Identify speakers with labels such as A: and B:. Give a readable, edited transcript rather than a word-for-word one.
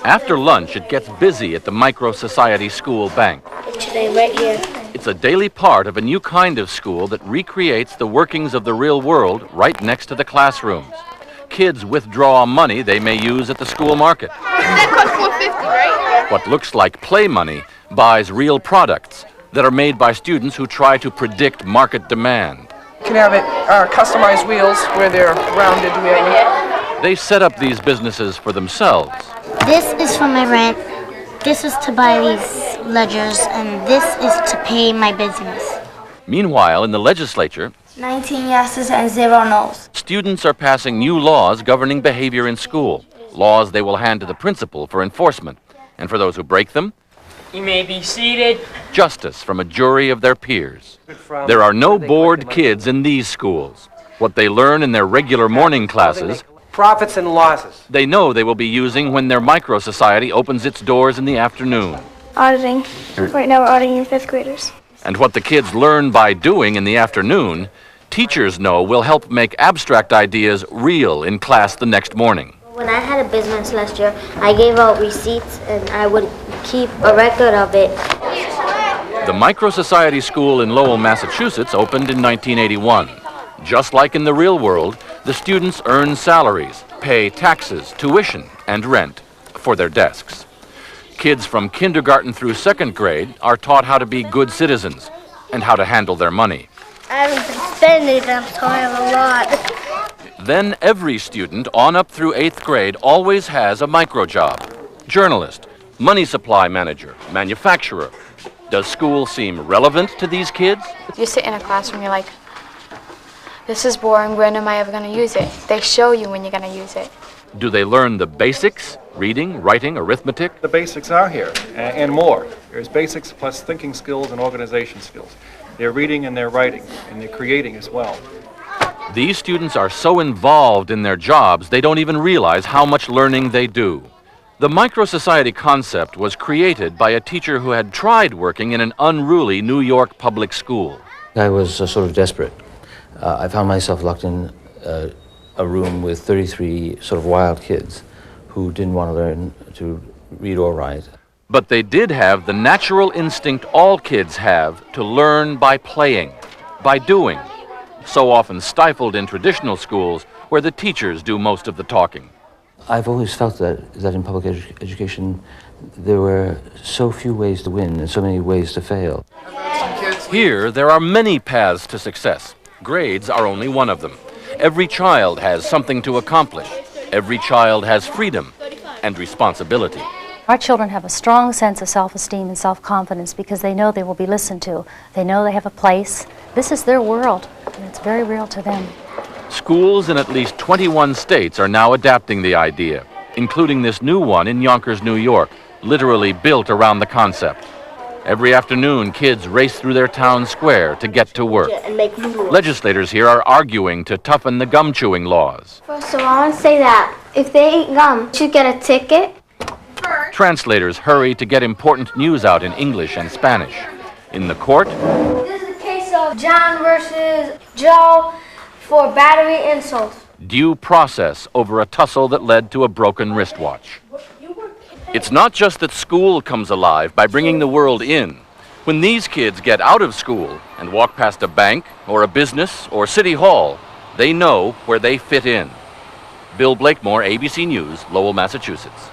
A: After lunch, it gets busy at the Micro Society School Bank.
B: Today, right here.
A: It's a daily part of a new kind of school that recreates the workings of the real world right next to the classrooms. Kids withdraw money they may use at the school market.
C: That costs $4.50, right?
A: What looks like play money buys real products that are made by students who try to predict market demand.
D: You can have it customized wheels where they're rounded together.
A: They set up these businesses for themselves.
B: This is for my rent. This is to buy these ledgers, and this is to pay my business.
A: Meanwhile, in the legislature,
B: 19 yeses and 0 nos.
A: students are passing new laws governing behavior in school, laws they will hand to the principal for enforcement. And for those who break them,
E: you may be seated.
A: Justice from a jury of their peers. There are no bored kids in these schools. What they learn in their regular morning classes,
F: profits and losses.
A: they know they will be using when their micro society opens its doors in the afternoon.
G: Auditing. Right now we're auditing 5th graders.
A: And what the kids learn by doing in the afternoon, teachers know will help make abstract ideas real in class the next morning.
B: When I had a business last year, I gave out receipts and I would keep a record of it.
A: The Micro Society School in Lowell, Massachusetts opened in 1981. Just like in the real world, the students earn salaries, pay taxes, tuition, and rent for their desks. Kids from kindergarten through 2nd grade are taught how to be good citizens and how to handle their money.
B: I haven't been spending them, so I have a lot.
A: Then every student on up through 8th grade always has a micro job. Journalist, money supply manager, manufacturer. Does school seem relevant to these kids?
G: You sit in a classroom, you're like, this is boring, when am I ever going to use it? They show you when you're going to use it.
A: Do they learn the basics? Reading, writing, arithmetic?
H: The basics are here, and more. There's basics plus thinking skills and organization skills. They're reading and they're writing, and they're creating as well.
A: These students are so involved in their jobs, they don't even realize how much learning they do. The micro-society concept was created by a teacher who had tried working in an unruly New York public school.
I: I was sort of desperate. I found myself locked in a room with 33 sort of wild kids who didn't want to learn to read or write.
A: But they did have the natural instinct all kids have to learn by playing, by doing, so often stifled in traditional schools where the teachers do most of the talking.
I: I've always felt that in public education there were so few ways to win and so many ways to fail.
A: Here, there are many paths to success. Grades are only one of them. Every child has something to accomplish. Every child has freedom and responsibility.
J: Our children have a strong sense of self-esteem and self-confidence because they know they will be listened to. They know they have a place. This is their world, and it's very real to them.
A: Schools in at least 21 states are now adapting the idea, including this new one in Yonkers, New York, literally built around the concept. Every afternoon, kids race through their town square to get to work. Legislators here are arguing to toughen the gum-chewing laws.
B: First of all, I want to say that if they eat gum, they should get a ticket.
A: Translators hurry to get important news out in English and Spanish. In the court,
B: This is the case of John versus Joe for battery insults.
A: due process over a tussle that led to a broken wristwatch. It's not just that school comes alive by bringing the world in. When these kids get out of school and walk past a bank or a business or city hall, they know where they fit in. Bill Blakemore, ABC News, Lowell, Massachusetts.